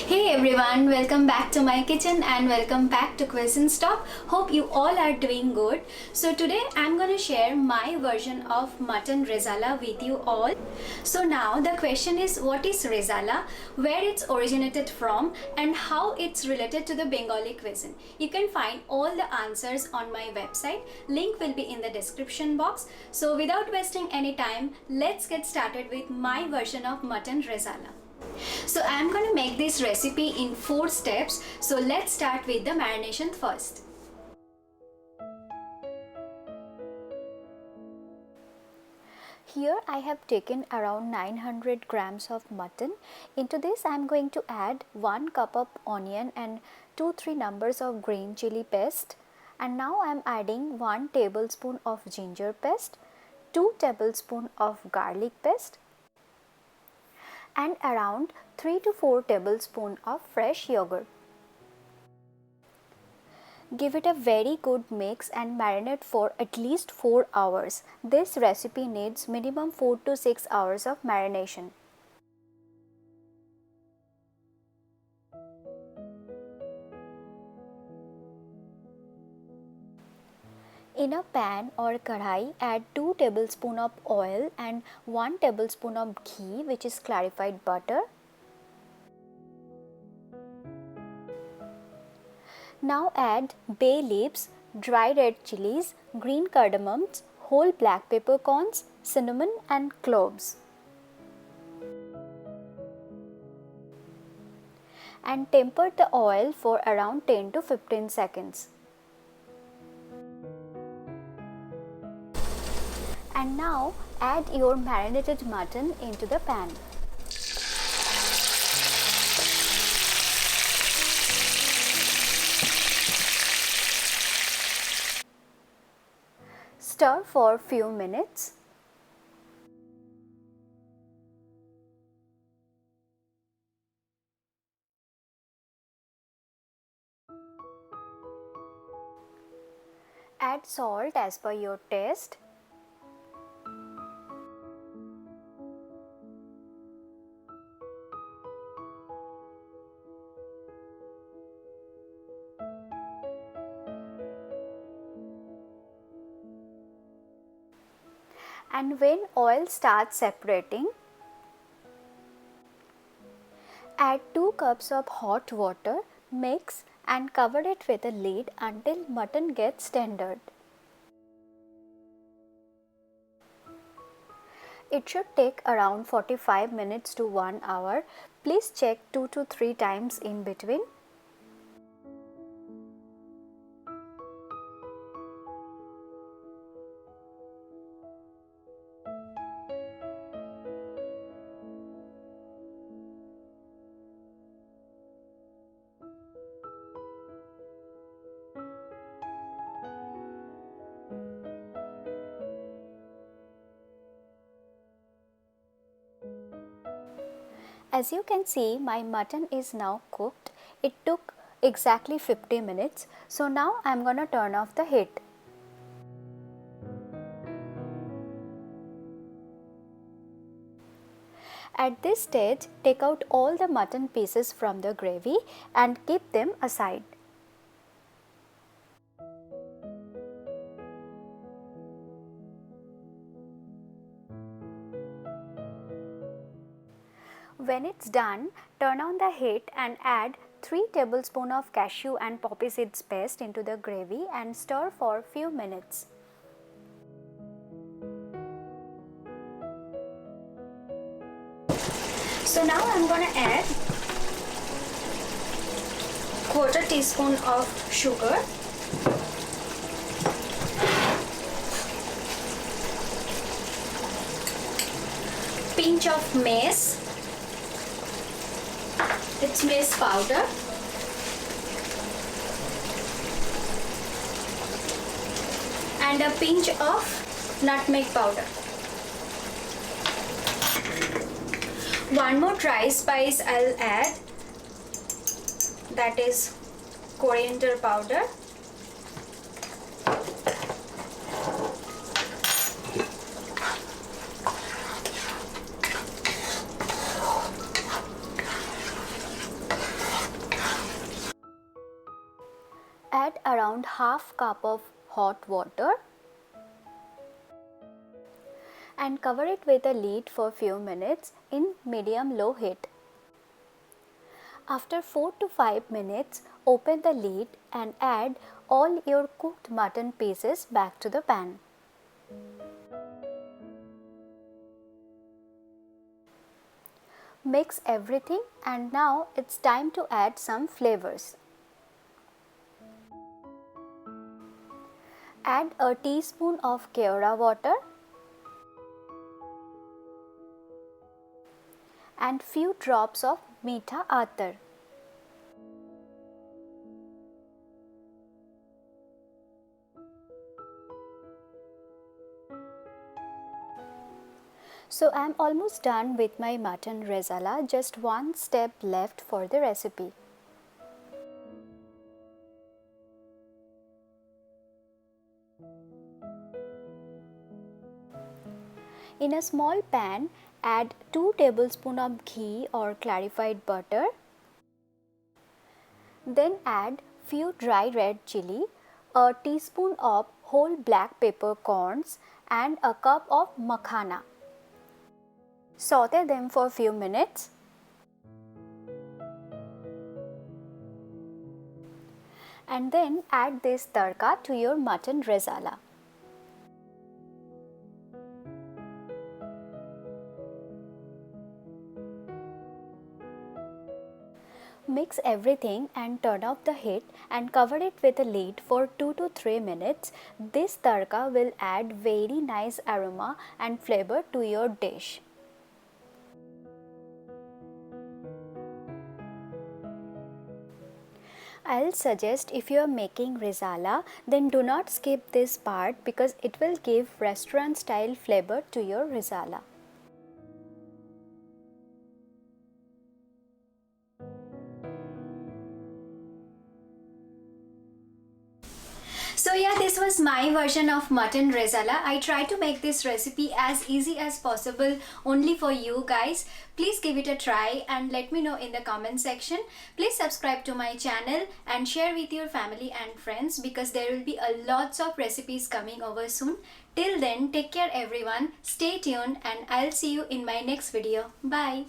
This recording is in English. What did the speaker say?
Hey everyone, welcome back to my kitchen and welcome back to Cuisine Stop. Hope you all are doing good. So today I'm gonna share my version of mutton rezala with you all. So now the question is, what is rezala, where it's originated from, and how it's related to the Bengali cuisine. You can find all the answers on my website. Link will be in the description box. So without wasting any time, let's get started with my version of mutton rezala. So I am going to make this recipe in 4 steps. So let's start with the marination first. Here I have taken around 900 grams of mutton. Into this I am going to add 1 cup of onion and 2-3 numbers of green chili paste. And now I am adding 1 tablespoon of ginger paste, 2 tablespoons of garlic paste, and around 3 to 4 tablespoons of fresh yogurt. Give it a very good mix and marinate for at least 4 hours. This recipe needs minimum 4 to 6 hours of marination. In a pan or kadhai, add 2 tablespoons of oil and 1 tablespoon of ghee, which is clarified butter. Now add bay leaves, dry red chilies, green cardamoms, whole black peppercorns, cinnamon and cloves. And temper the oil for around 10 to 15 seconds. And now add your marinated mutton into the pan. Stir for few minutes. Add salt as per your taste. And when oil starts separating, add 2 cups of hot water, mix and cover it with a lid until mutton gets tender. It should take around 45 minutes to 1 hour. Please check 2 to 3 times in between. As you can see, my mutton is now cooked. It took exactly 50 minutes. So now I am going to turn off the heat. At this stage, take out all the mutton pieces from the gravy and keep them aside. When it's done, turn on the heat and add 3 tablespoons of cashew and poppy seeds paste into the gravy and stir for a few minutes. So now I'm going to add 1/4 teaspoon of sugar, pinch of mace. It's mace powder, and a pinch of nutmeg powder. One more dry spice I'll add, that is coriander powder. add around half cup of hot water and cover it with a lid for few minutes in medium-low heat. After 4 to 5 minutes, open the lid and add all your cooked mutton pieces back to the pan. Mix everything, and now it's time to add some flavors. Add a teaspoon of Keora water and few drops of Meetha Atar. So I am almost done with my mutton rezala, just one step left for the recipe. In a small pan, add 2 tablespoons of ghee or clarified butter. Then add few dry red chili, a teaspoon of whole black peppercorns and a cup of makhana. Saute them for few minutes. And then add this tadka to your mutton rezala. Mix everything and turn off the heat and cover it with a lid for 2 to 3 minutes. This tadka will add very nice aroma and flavor to your dish. I'll suggest, if you are making rezala, then do not skip this part because it will give restaurant style flavor to your rezala. So yeah, this was my version of mutton rezala. I try to make this recipe as easy as possible only for you guys. Please give it a try and let me know in the comment section. Please subscribe to my channel and share with your family and friends because there will be a lots of recipes coming over soon. Till then, take care everyone, stay tuned, and I'll see you in my next video. Bye.